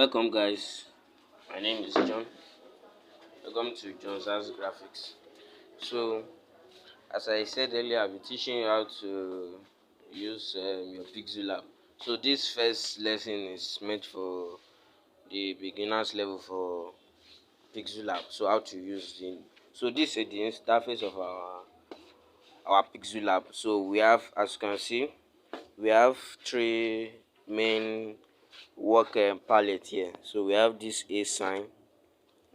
Welcome guys, my name is John. Welcome to John's Graphics. So as I said earlier, I'll be teaching you how to use your Pixellab. So this first lesson is meant for the beginners level for Pixellab. So how to use the this is the interface of our Pixellab. So we have, as you can see, we have three main work palette here. So we have this A sign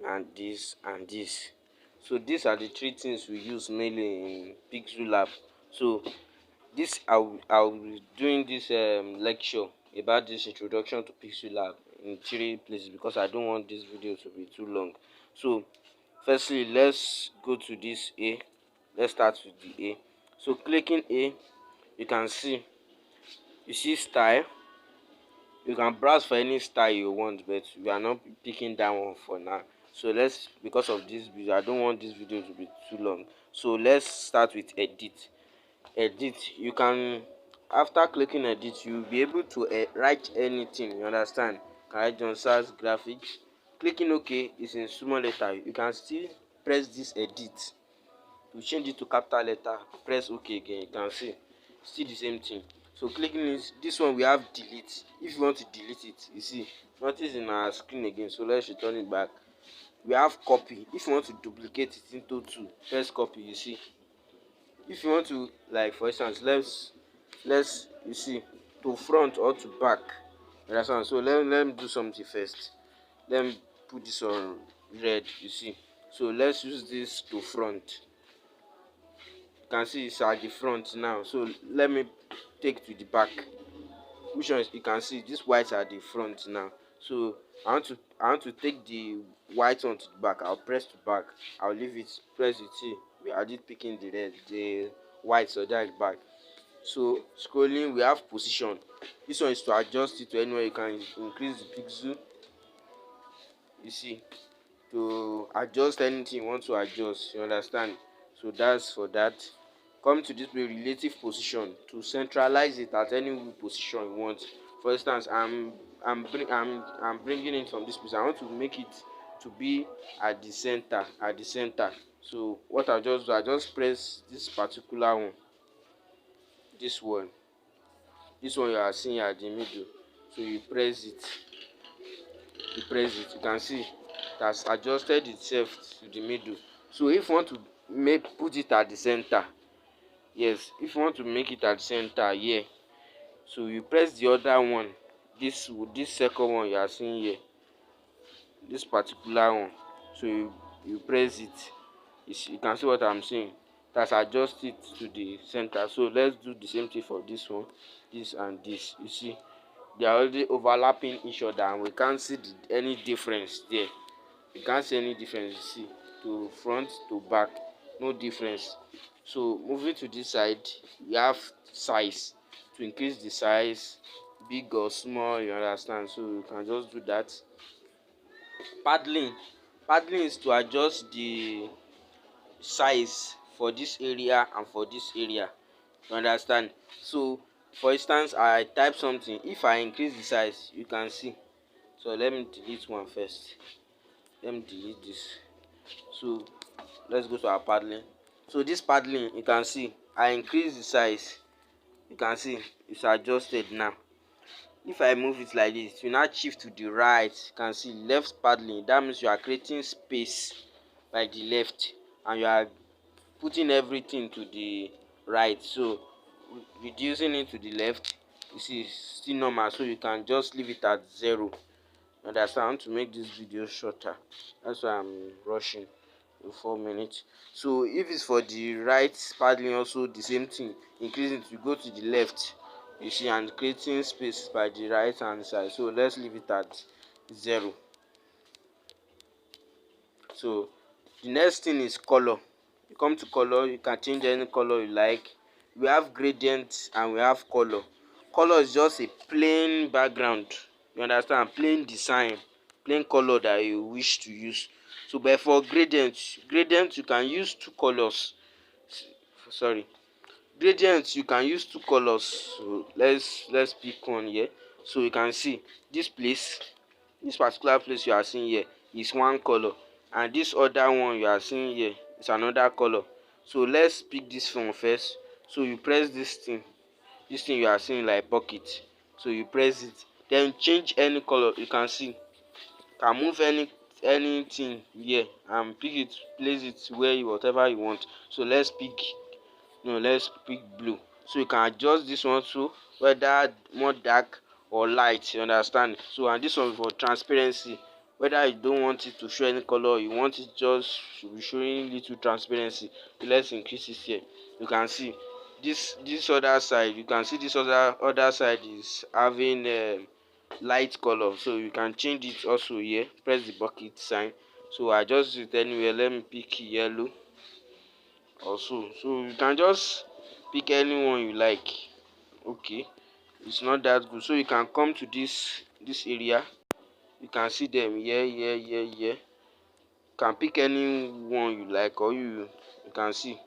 and this and this. So these are the three things we use mainly in Pixellab. So this I'll be doing this lecture about this introduction to Pixellab in three places because I don't want this video to be too long. So firstly, let's go to this A. Let's start with the A. So clicking A, you see style. You can browse for any style you want, but we are not picking that one for now. So because of this video, I don't want this video to be too long. So let's start with edit. You can, after clicking edit, you'll be able to write anything. You understand? You can write Johnson's graphics. Clicking OK is in small letter. You can still press this edit. You change it to capital letter, press OK again. You can see still the same thing. So clicking this one, we have delete. If you want to delete it, you see notice in our screen again. So let's return it back. We have copy. If you want to duplicate it into two, press copy. You see, if you want to, like for instance, let's you see, to front or to back. Understand? So let me do something first. Let me put this on red. You see, so let's use this to front. You can see it's at the front now. So let me take to the back. Which one you can see this white at the front now. So I want to take the white one to the back. I'll press to back. I'll leave it, press it. See, we are just picking the white, so that back. So scrolling, we have position. This one is to adjust it to anywhere. You can increase the pixel. You see, to adjust anything you want to adjust. You understand? So that's for that. Come to this way, relative position, to centralize it at any position you want. For instance, I'm bringing it from this place. I want to make it to be at the center. So what I just do, I just press this particular one. This one you are seeing at the middle. So you press it. You can see it has adjusted itself to the middle. So if you want to put it at the center, yes, if you want to make it at the center here, so you press the other one, this second one you are seeing here, this particular one. So you press it. You can see what I'm saying. That's adjust it to the center. So let's do the same thing for this one, this and this. You see, they are already overlapping each other and we can't see any difference there. You can't see any difference. You see, to front to back, no difference. So moving to this side, we have size. To increase the size, big or small, you understand? So you can just do that. Paddling is to adjust the size for this area and for this area. You understand? So for instance, I type something. If I increase the size, you can see. So let me delete one first. Let me delete this. So let's go to our paddling. So this paddling, you can see I increase the size. You can see it's adjusted now. If I move it like this, you now shift to the right. You can see left paddling. That means you are creating space by the left and you are putting everything to the right. So reducing it to the left, you see it's still normal. So you can just leave it at 0. Understand? I want to make this video shorter. That's why I'm rushing in 4 minutes. So if it's for the right paddling, also the same thing, increasing to go to the left, you see, and creating space by the right hand side. So let's leave it at 0. So the next thing is color. You come to color, you can change any color you like. We have gradient and we have color. Color is just a plain background. You understand? Plain design, plain color that you wish to use. So but for gradient you can use two colors. Sorry, gradient you can use two colors. So let's pick one here. So you can see this place, this particular place you are seeing here is one color, and this other one you are seeing here is another color. So let's pick this one first. So you press this thing you are seeing like bucket, so you press it, then change any color. You can see, can move anything here and pick it, place it where you, whatever you want. So let's pick, no, let's pick blue. So you can adjust this one too, whether more dark or light, you understand. So and this one for transparency, whether you don't want it to show any color, you want it just to be showing little transparency. So let's increase it here. You can see this other side, you can see this other side is having light color, so you can change it also here. Press the bucket sign, so adjust it anywhere. Let me pick yellow also, so you can just pick anyone you like. Okay, it's not that good. So you can come to this area, you can see them here. You can pick any one you like, or you can see,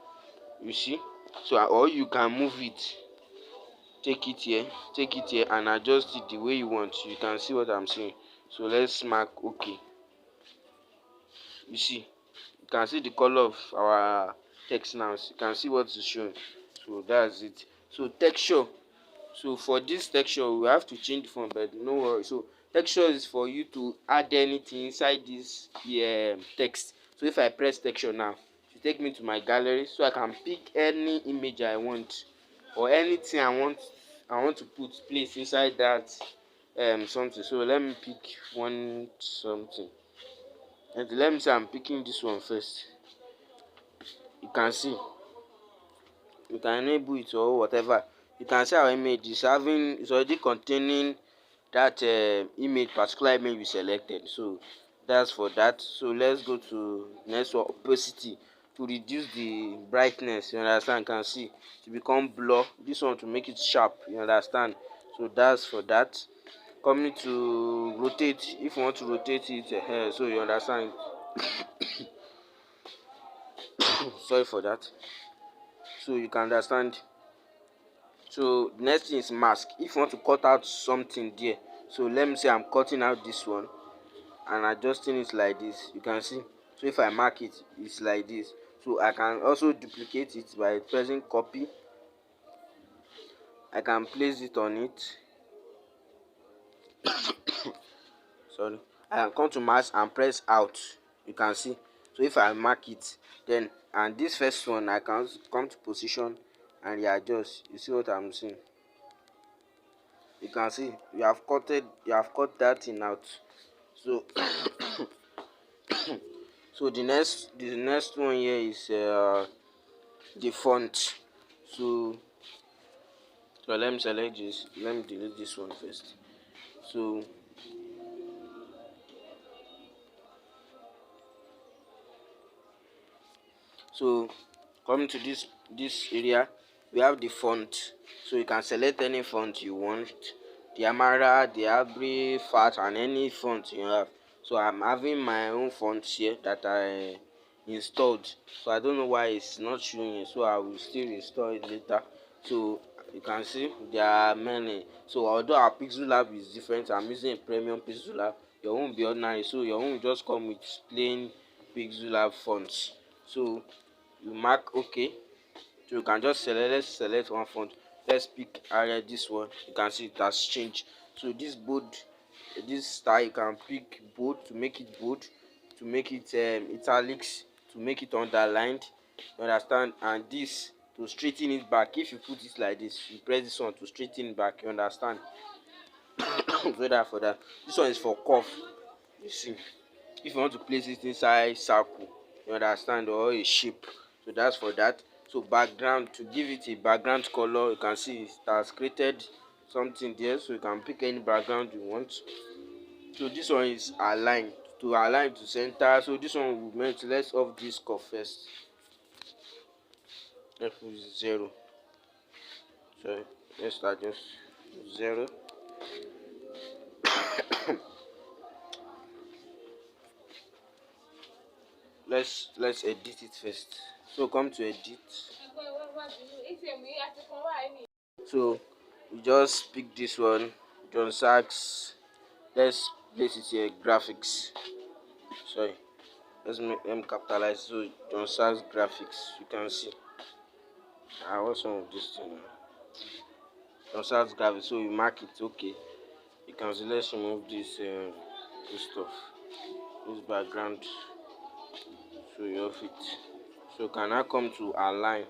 you see. So or you can move it, take it here and adjust it the way you want. You can see what I'm saying. So let's mark okay. You see, you can see the color of our text now. So you can see what is showing. So that's it. So texture, so for this texture we have to change the font, but no worry. So texture is for you to add anything inside this text. So if I press texture now, it take me to my gallery, so I can pick any image I want, or anything I want to put place inside that something. So let me pick one something, and let me say I'm picking this one first. You can see, you can enable it or whatever. You can see our image is having, is already containing that image, particular image we selected. So that's for that. So let's go to next one, opacity, to reduce the brightness, you understand. You can see to become blur, this one to make it sharp, you understand. So that's for that. Coming to rotate, if you want to rotate it so you understand. Sorry for that. So you can understand. So next thing is mask. If you want to cut out something there, so let me say I'm cutting out this one and adjusting it like this, you can see. So if I mark it, it's like this. So I can also duplicate it by pressing copy. I can place it on it. Sorry, I can come to mask and press out, you can see. So if I mark it, then and this first one I can come to position and readjust. You see what I'm saying? You can see you have cut that thing out. So so the next one here is the font. So let me select this, let me delete this one first. So coming to this area, we have the font. So you can select any font you want, the Amara, the Abri, Fat, and any font you have. So I'm having my own font here that I installed. So I don't know why it's not showing it, so I will still install it later. So you can see there are many. So although our Pixellab is different, I'm using a premium Pixellab. Your own will be ordinary, so your own will just come with plain Pixellab fonts. So you mark okay. So you can just select, let's select one font. Let's pick area, this one. You can see it has changed. So this bold, this style, you can pick bold to make it bold, to make it italics, to make it underlined, you understand. And this to straighten it back. If you put it like this, you press this one to straighten it back, you understand. So that for that, this one is for curve, you see. If you want to place it inside circle, you understand, or a shape, so that's for that. So background, to give it a background color, you can see it has created something there, so you can pick any background you want. So this one is align, to align to center. So this one will meant, let's off this curve first. Let's put 0. Sorry, let's start just 0. Let's edit it first. So come to edit. So we just pick this one, John Sachs. Let's place it here, graphics. Sorry, let's make them capitalize. So John Sars graphics, you can see. What's wrong with this thing now? John Sars graphics. So you mark it. Okay, you can see. Let's remove this stuff, this background. So you off it. So can I come to align?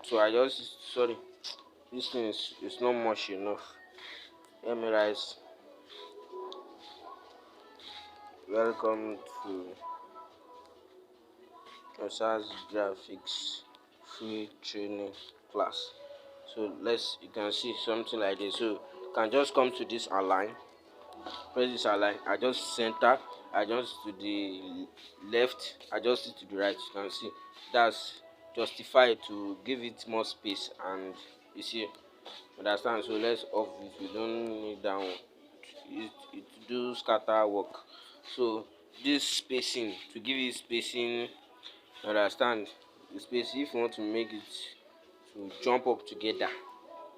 So I just sorry. This thing is not much enough. Let me write welcome to Osas graphics free training class. So you can see something like this. So you can just come to this align, press this align, adjust center, adjust to the left, adjust it to the right. You can see that's justified to give it more space, and you see, understand. So let's off it, we don't need that one. It do scatter work. So this spacing, to give it spacing, understand, the space if you want to make it to jump up together,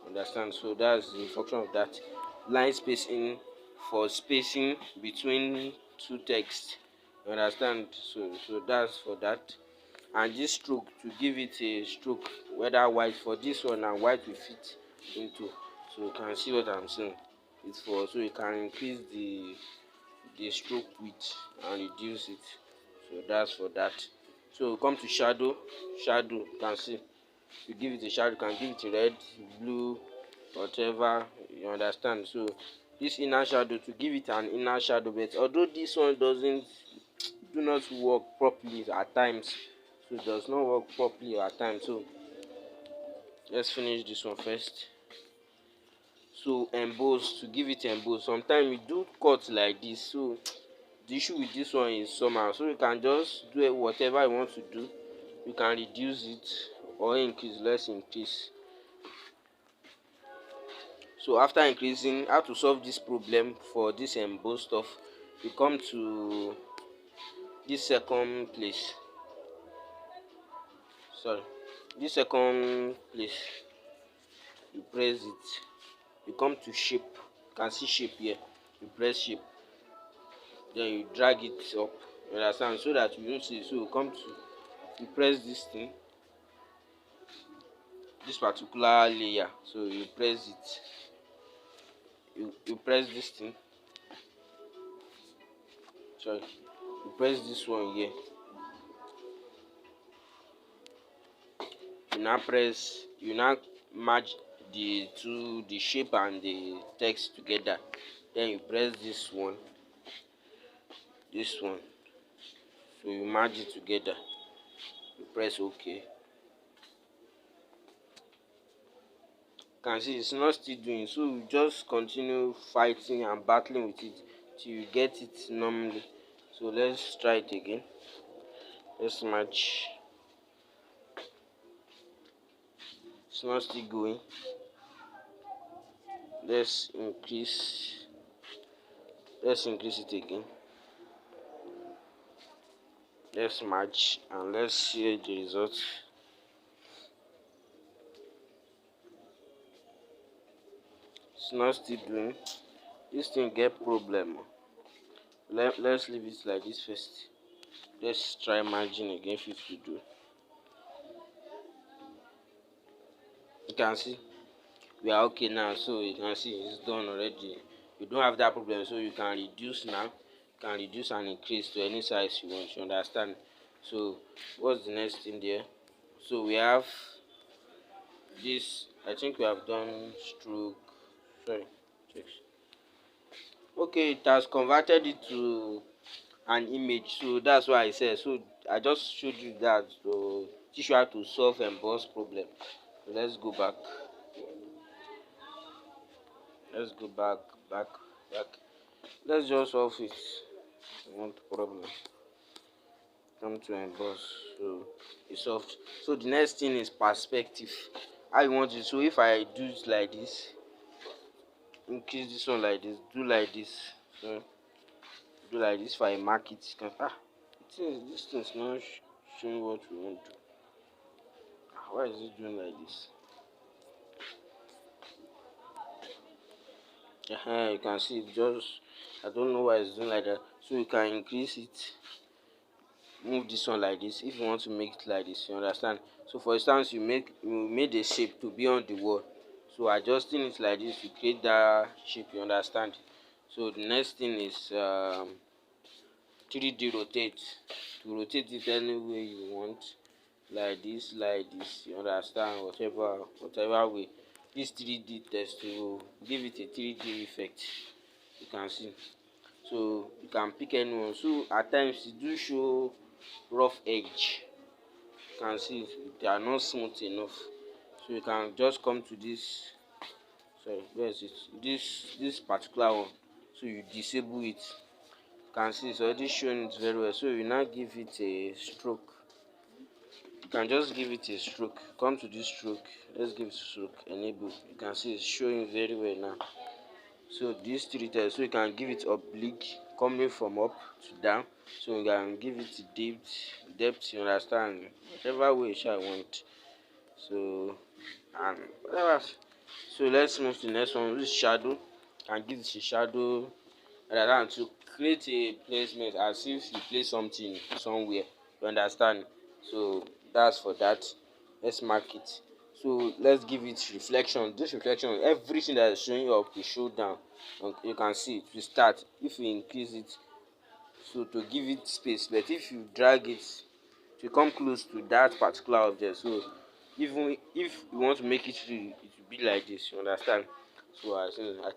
understand. So that's the function of that. Line spacing for spacing between two texts, understand. So that's for that. And this stroke, to give it a stroke, whether white for this one and white will fit into. So you can see what I'm saying. It's for, so you can increase the stroke width and reduce it. So that's for that. So come to shadow. You can see, you give it a shadow, you can give it a red, blue, whatever, you understand. So this inner shadow, to give it an inner shadow, but although this one do not work properly at times, so it does not work properly at times. So let's finish this one first. So emboss, to give it emboss, sometimes you do cut like this. So the issue with this one is somehow, so you can just do whatever you want to do. You can reduce it or increase. Let's increase. So after increasing, how to solve this problem for this emboss stuff, you come to this second place, sorry, this second place, you press it, you come to shape, you can see shape here, you press shape, then you drag it up, you understand, so that you don't see. So you come to, you press this thing, this particular layer, so you press it, you press this thing, sorry, you press this one here, you now merge the shape and the text together, then you press this one, so you merge it together, you press OK. You can see it's not still doing, so you just continue fighting and battling with it till you get it normally. So let's try it again. Let's match. It's not still going. Let's increase it again. Let's match and let's see the result. It's not still doing. This thing get problem. Let's leave it like this first. Let's try merging again if it will do. You can see we are okay now, so you can see it's done already. You don't have that problem, so you can reduce now. You can reduce and increase to any size you want, you understand. So what's the next thing there? So we have this, I think we have done stroke, sorry, check. Okay, it has converted it to an image, so that's why I said. So I just showed you that to teach you how to solve emboss problem. So let's go back. Let's go back. Let's just solve it. Not problem. Come to emboss. So it's solved. So the next thing is perspective. How you want it? So if I do it like this, increase this one like this, do like this. So do like this. If I mark it, you can this thing's not showing what we want to. Why is it doing like this? You can see it just, I don't know why it's doing like that. So you can increase it, move this one like this if you want to make it like this, you understand. So for instance, you made a shape to be on the wall, so adjusting it like this to create that shape, you understand. So the next thing is 3D rotate, to rotate it any way you want, like this, you understand, whatever way. This 3D test to give it a 3D effect, you can see. So you can pick anyone. So at times it do show rough edge, you can see they are not smooth enough. So you can just come to this, sorry, where is it, this particular one. So you disable it, you can see it's already showing it very well. So you now give it a stroke, you can just give it a stroke, come to this stroke, let's give it stroke, enable, you can see it's showing very well now. So these three times, so you can give it oblique, coming from up to down. So you can give it depth, you understand, whatever way you want. So and whatever. So let's move to the next one, which is shadow. And give it a shadow, and to create a placement as if you place something somewhere, you understand. So that's for that. Let's mark it. So let's give it reflection. This reflection, everything that is showing up will show down, and you can see it will start if you increase it, so to give it space. But if you drag it to come close to that particular object, so even if you want to make it real, it will be like this, you understand. So I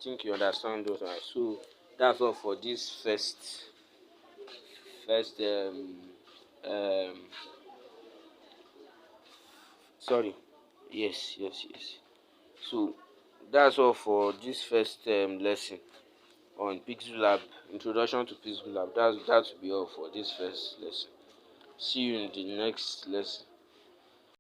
think you understand those ones. So that's all for this first um sorry, yes. So that's all for this first lesson on Pixellab, introduction to Pixellab. That will be all for this first lesson. See you in the next lesson.